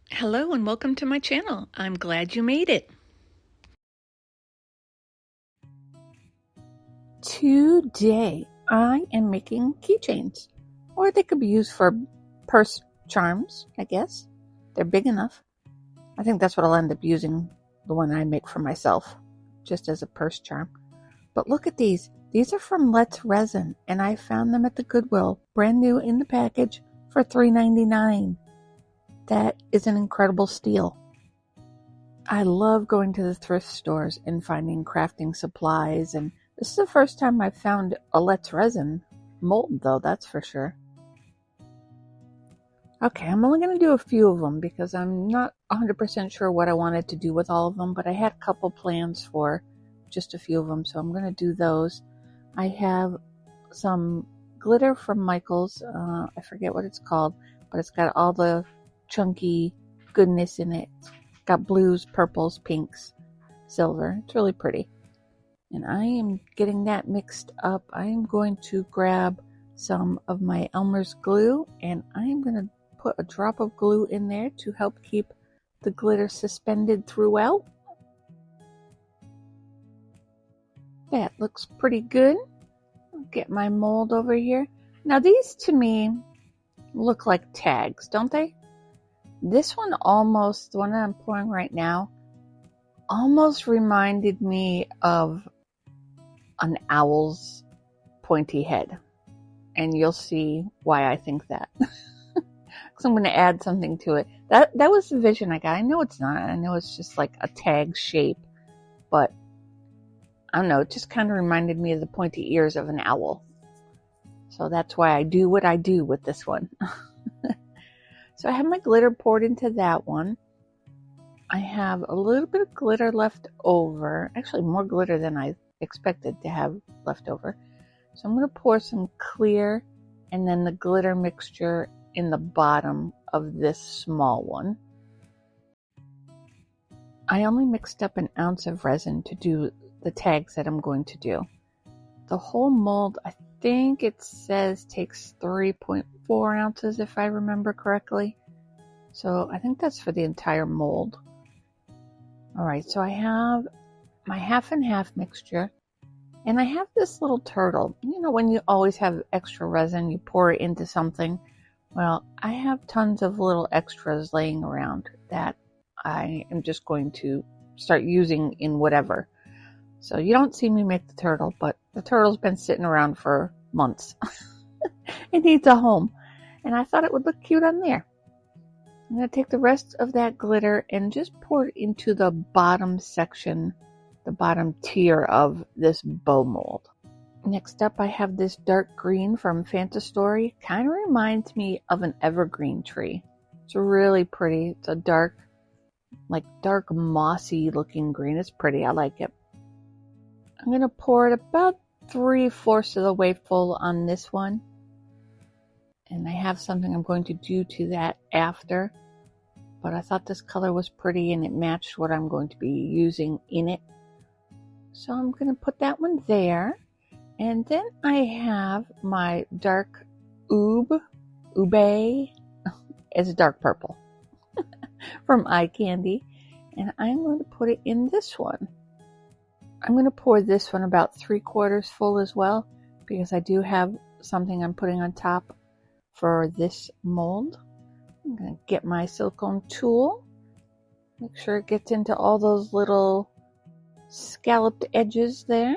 Hello and welcome to my channel. I'm glad you made it. Today I am making keychains, or they could be used for purse charms, I guess. They're big enough. I think that's what I'll end up using, the one I make for myself, just as a purse charm. But look at these. These are from Resin, and I found them at the Goodwill, brand new in the package for $3.99. That is an incredible steal. I love going to the thrift stores and finding crafting supplies, and this is the first time I've found a Resin mold, though, that's for sure. Okay, I'm only going to do a few of them because I'm not 100% sure what I wanted to do with all of them, but I had a couple plans for just a few of them, so I'm going to do those. I have some glitter from Michael's. I forget what it's called, but it's got all the chunky goodness in it. It's got blues, purples, pinks, silver. It's really pretty. And I am getting that mixed up. I am going to grab some of my Elmer's glue, and I am going to put a drop of glue in there to help keep the glitter suspended throughout. That looks pretty good. I'll get my mold over here. Now these to me look like tags, don't they? This one almost, the one that I'm pouring right now, almost reminded me of an owl's pointy head. And you'll see why I think that. Because I'm going to add something to it. That was the vision I got. I know it's not. I know it's just like a tag shape. But I don't know. It just kind of reminded me of the pointy ears of an owl. So that's why I do what I do with this one. So I have my glitter poured into that one. I have a little bit of glitter left over. Actually, more glitter than I expected to have left over. So I'm going to pour some clear and then the glitter mixture in the bottom of this small one. I only mixed up an ounce of resin to do the tags that I'm going to do. The whole mold, I think it says takes 3.4 ounces if I remember correctly. So I think that's for the entire mold. Alright, so I have my half and half mixture. And I have this little turtle. You know, when you always have extra resin, you pour it into something. Well, I have tons of little extras laying around that I am just going to start using in whatever. So you don't see me make the turtle, but the turtle's been sitting around for months. It needs a home. And I thought it would look cute on there. I'm going to take the rest of that glitter and just pour it into the bottom section, the bottom tier of this bow mold. Next up, I have this dark green from Fantastory. Kind of reminds me of an evergreen tree. It's really pretty. It's a dark mossy looking green. It's pretty. I like it. I'm going to pour it about 3/4 of the way full on this one. And I have something I'm going to do to that after. But I thought this color was pretty and it matched what I'm going to be using in it. So I'm going to put that one there. And then I have my dark ube. It's dark purple from Eye Candy. And I'm going to put it in this one. I'm going to pour this one about 3/4 full as well, because I do have something I'm putting on top for this mold. I'm going to get my silicone tool. Make sure it gets into all those little scalloped edges there.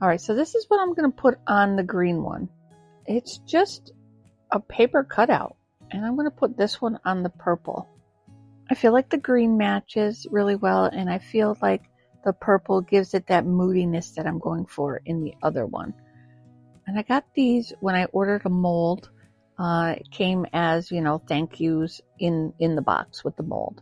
Alright, so this is what I'm going to put on the green one. It's just a paper cutout. And I'm going to put this one on the purple. I feel like the green matches really well, and I feel like the purple gives it that moodiness that I'm going for in the other one. And I got these when I ordered a mold. It came as, thank yous in the box with the mold.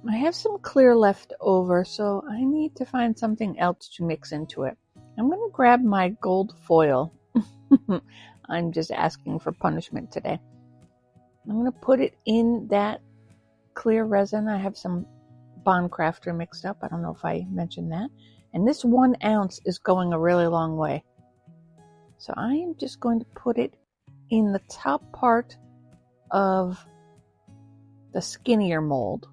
I have some clear left over, so I need to find something else to mix into it. I'm going to grab my gold foil. I'm just asking for punishment today. I'm going to put it in that clear resin. I have some Bond Crafter mixed up. I don't know if I mentioned that. And this 1 ounce is going a really long way. So I am just going to put it in the top part of the skinnier mold.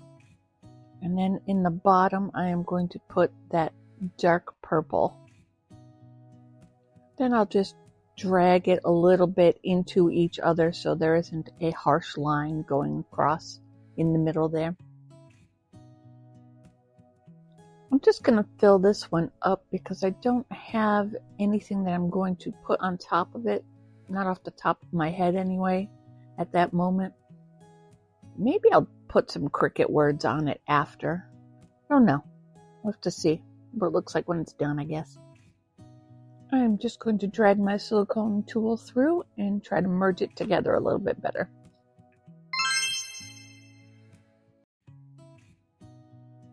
And then in the bottom, I am going to put that dark purple. Then I'll just drag it a little bit into each other so there isn't a harsh line going across in the middle there. I'm just going to fill this one up because I don't have anything that I'm going to put on top of it. Not off the top of my head anyway, at that moment. Maybe I'll put some Cricut words on it after. I don't know. We'll have to see what it looks like when it's done, I guess. I'm just going to drag my silicone tool through and try to merge it together a little bit better.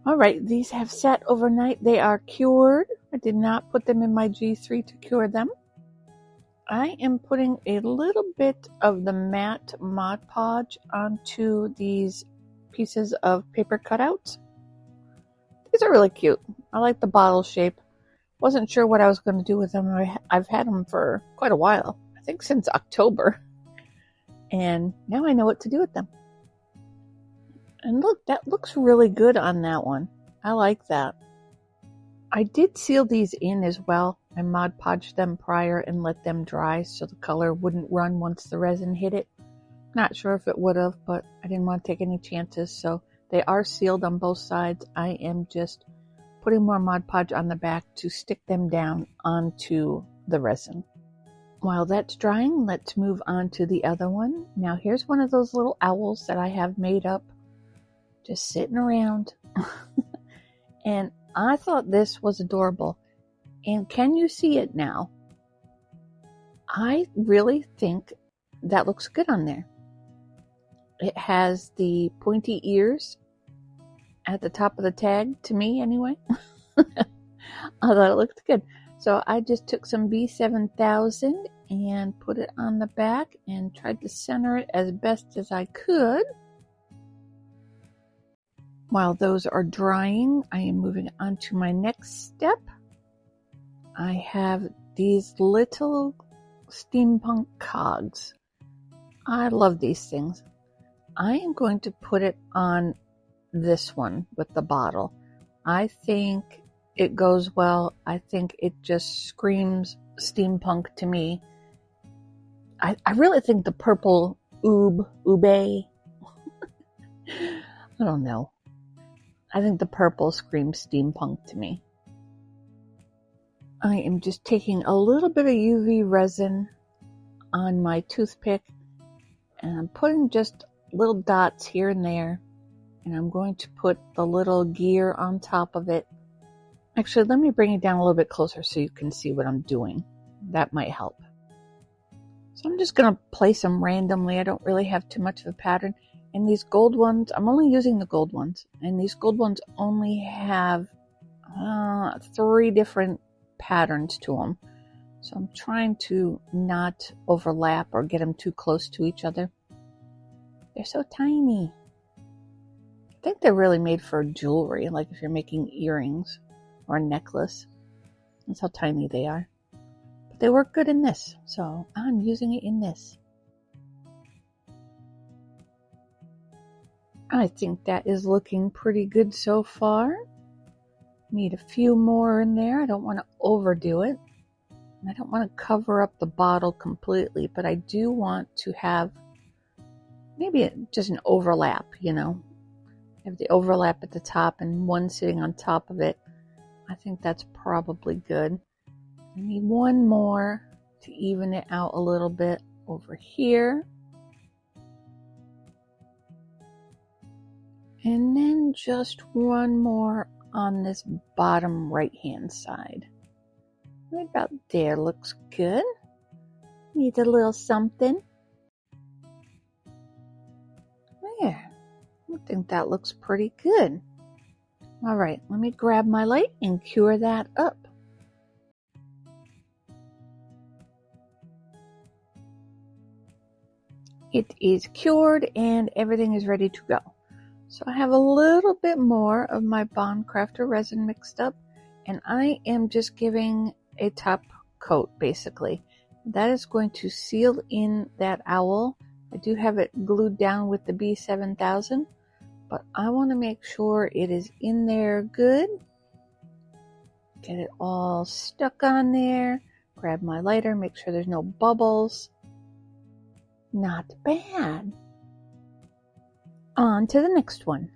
Alright, these have sat overnight. They are cured. I did not put them in my G3 to cure them. I am putting a little bit of the matte Mod Podge onto these pieces of paper cutouts. These are really cute. I like the bottle shape. Wasn't sure what I was going to do with them. I've had them for quite a while. I think since October. And now I know what to do with them. And look, that looks really good on that one. I like that. I did seal these in as well. I Mod Podged them prior and let them dry so the color wouldn't run once the resin hit it. Not sure if it would have, but I didn't want to take any chances. So they are sealed on both sides. I am just putting more Mod Podge on the back to stick them down onto the resin. While that's drying, let's move on to the other one. Now here's one of those little owls that I have made up. Just sitting around. And I thought this was adorable. And can you see it now? I really think that looks good on there. It has the pointy ears at the top of the tag, to me anyway. I thought it looked good. So I just took some B7000 and put it on the back and tried to center it as best as I could. While those are drying, I am moving on to my next step. I have these little steampunk cogs. I love these things. I am going to put it on this one with the bottle. I think it goes well. I think it just screams steampunk to me. I really think the purple ube, I don't know. I think the purple screams steampunk to me. I am just taking a little bit of UV resin on my toothpick and I'm putting just little dots here and there, and I'm going to put the little gear on top of it. Actually, let me bring it down a little bit closer so you can see what I'm doing. That might help. So I'm just going to place them randomly. I don't really have too much of a pattern. And these gold ones, I'm only using the gold ones. And these gold ones only have 3 different patterns to them. So I'm trying to not overlap or get them too close to each other. They're so tiny. I think they're really made for jewelry, like if you're making earrings or a necklace. That's how tiny they are. But they work good in this, so I'm using it in this. I think that is looking pretty good so far. Need a few more in there. I don't want to overdo it. I don't want to cover up the bottle completely, but I do want to have maybe just an overlap, you know. Have the overlap at the top and one sitting on top of it. I think that's probably good. I need one more to even it out a little bit over here. And then just one more on this bottom right hand side. Right about there looks good. Need a little something. There. I think that looks pretty good. Alright, let me grab my light and cure that up. It is cured and everything is ready to go. So I have a little bit more of my Bond Crafter resin mixed up, and I am just giving a top coat basically. That is going to seal in that owl. I do have it glued down with the B7000, but I want to make sure it is in there good. Get it all stuck on there. Grab my lighter, make sure there's no bubbles. Not bad. On to the next one.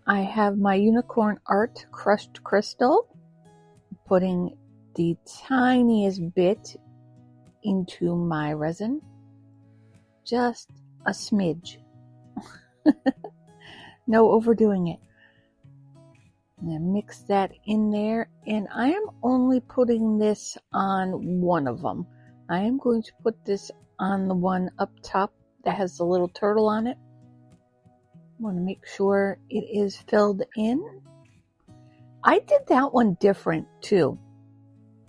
I have my Unicorn Art Crushed Crystal. Putting the tiniest bit into my resin. Just a smidge. No overdoing it. I'm going to mix that in there, and I am only putting this on one of them. I am going to put this on the one up top that has the little turtle on it. I want to make sure it is filled in. I did that one different too,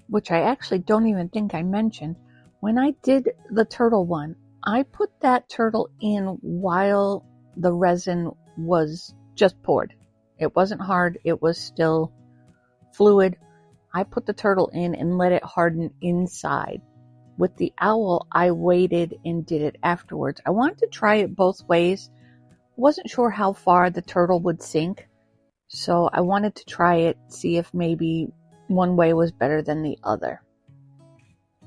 which I actually don't even think I mentioned. When I did the turtle one, I put that turtle in while the resin was just poured. It wasn't hard. It was still fluid. I put the turtle in and let it harden inside. With the owl, I waited and did it afterwards. I wanted to try it both ways. Wasn't sure how far the turtle would sink. So I wanted to try it, see if maybe one way was better than the other.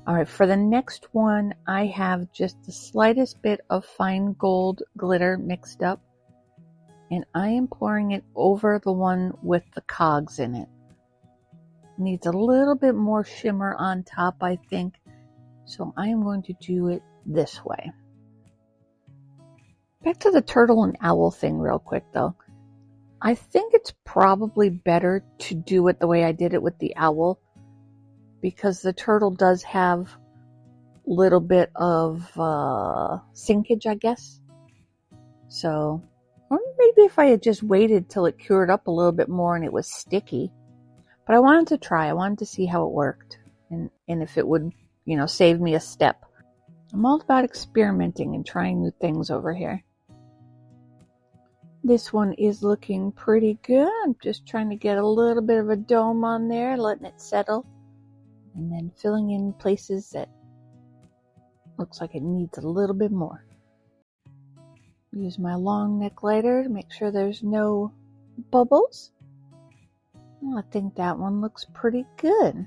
Alright, for the next one, I have just the slightest bit of fine gold glitter mixed up. And I am pouring it over the one with the cogs in it. Needs a little bit more shimmer on top, I think. So I am going to do it this way. Back to the turtle and owl thing real quick though. I think it's probably better to do it the way I did it with the owl, because the turtle does have a little bit of sinkage, I guess. So, or maybe if I had just waited till it cured up a little bit more and it was sticky. But I wanted to try. I wanted to see how it worked and if it would, save me a step. I'm all about experimenting and trying new things over here. This one is looking pretty good. I'm just trying to get a little bit of a dome on there, letting it settle. And then filling in places that looks like it needs a little bit more. Use my long neck lighter to make sure there's no bubbles. Well, I think that one looks pretty good.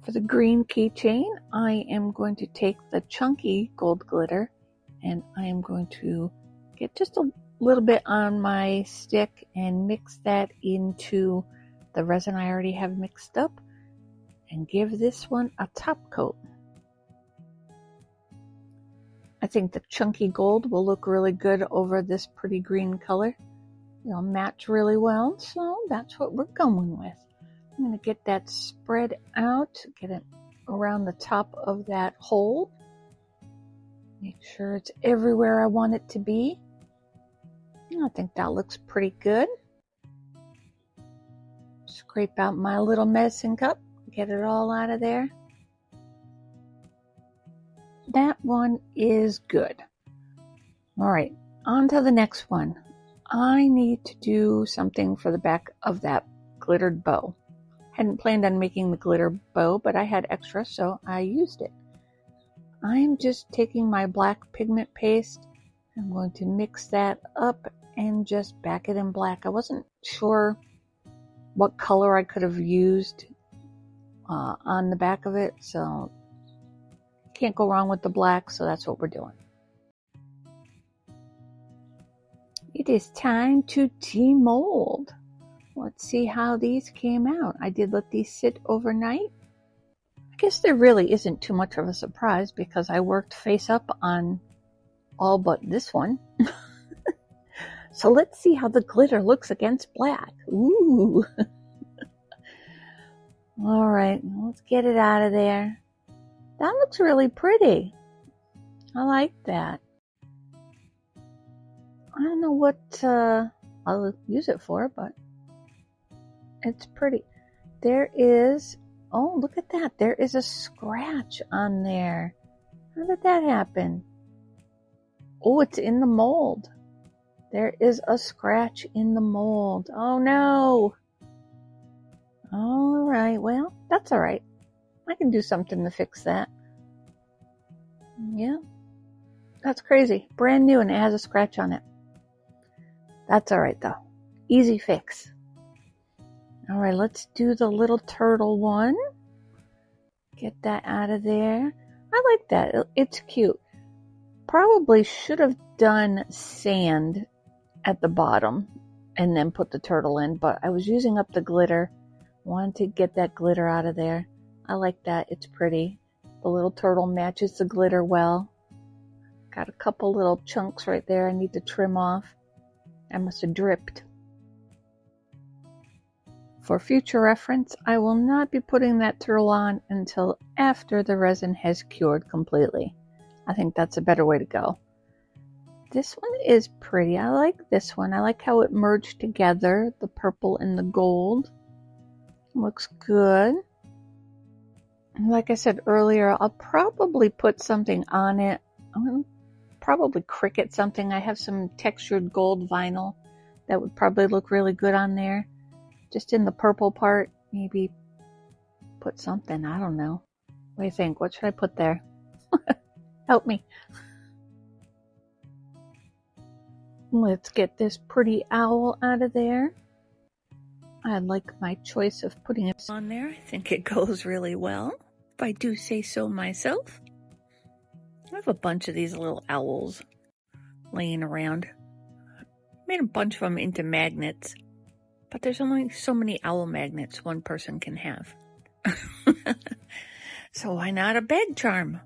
For the green keychain, I am going to take the chunky gold glitter and I am going to get just a little bit on my stick and mix that into the resin I already have mixed up and give this one a top coat. I think the chunky gold will look really good over this pretty green color. It'll match really well, so that's what we're going with. I'm going to get that spread out, get it around the top of that hole. Make sure it's everywhere I want it to be. I think that looks pretty good. Scrape out my little medicine cup, get it all out of there. That one is good. Alright, on to the next one. I need to do something for the back of that glittered bow. Hadn't planned on making the glitter bow, but I had extra, so I used it. I am just taking my black pigment paste. I'm going to mix that up and just back it in black. I wasn't sure what color I could have used on the back of it, so can't go wrong with the black, so that's what we're doing. It is time to demold. Let's see how these came out. I did let these sit overnight. I guess there really isn't too much of a surprise because I worked face up on all but this one. So let's see how the glitter looks against black. Ooh. All right, let's get it out of there. That looks really pretty. I like that. I don't know what I'll use it for, but it's pretty. There is, oh, look at that. There is a scratch on there. How did that happen? Oh, it's in the mold. There is a scratch in the mold. Oh, no. All right. Well, that's all right. I can do something to fix that. Yeah. That's crazy. Brand new and it has a scratch on it. That's all right though. Easy fix. All right, let's do the little turtle one. Get that out of there. I like that. It's cute. Probably should have done sand at the bottom and then put the turtle in, but I was using up the glitter. Wanted to get that glitter out of there. I like that. It's pretty. The little turtle matches the glitter well. Got a couple little chunks right there I need to trim off. I must have dripped. For future reference, I will not be putting that turtle on until after the resin has cured completely. I think that's a better way to go. This one is pretty. I like this one. I like how it merged together, the purple and the gold. Looks good. Like I said earlier, I'll probably put something on it. I'm going to probably Cricut something. I have some textured gold vinyl that would probably look really good on there. Just in the purple part, maybe put something. I don't know. What do you think? What should I put there? Help me. Let's get this pretty owl out of there. I like my choice of putting it on there. I think it goes really well, if I do say so myself. I have a bunch of these little owls laying around. Made a bunch of them into magnets, but there's only so many owl magnets one person can have. So why not a bed charm?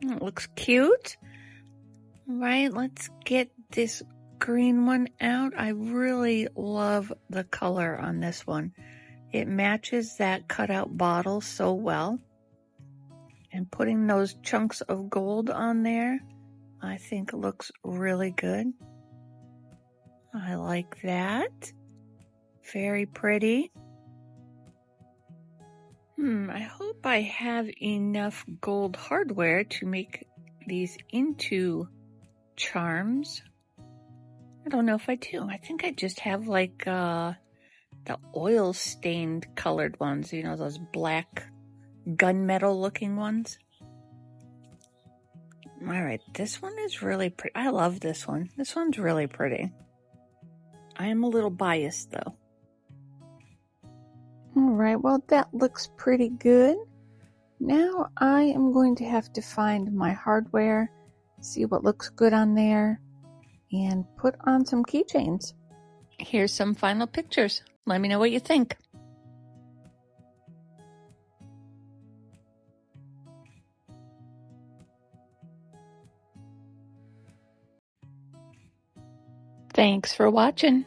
It looks cute. Right, let's get this green one out. I really love the color on this one. It matches that cutout bottle so well. And putting those chunks of gold on there, I think looks really good. I like that. Very pretty. I hope I have enough gold hardware to make these into charms. I don't know if I do. I think I just have like the oil stained colored ones, you know, those black gunmetal looking ones. All right, this one is really pretty. I love this one. This one's really pretty. I am a little biased though. All right, well, that looks pretty good. Now I am going to have to find my hardware, see what looks good on there, and put on some keychains. Here's some final pictures. Let me know what you think. Thanks for watching.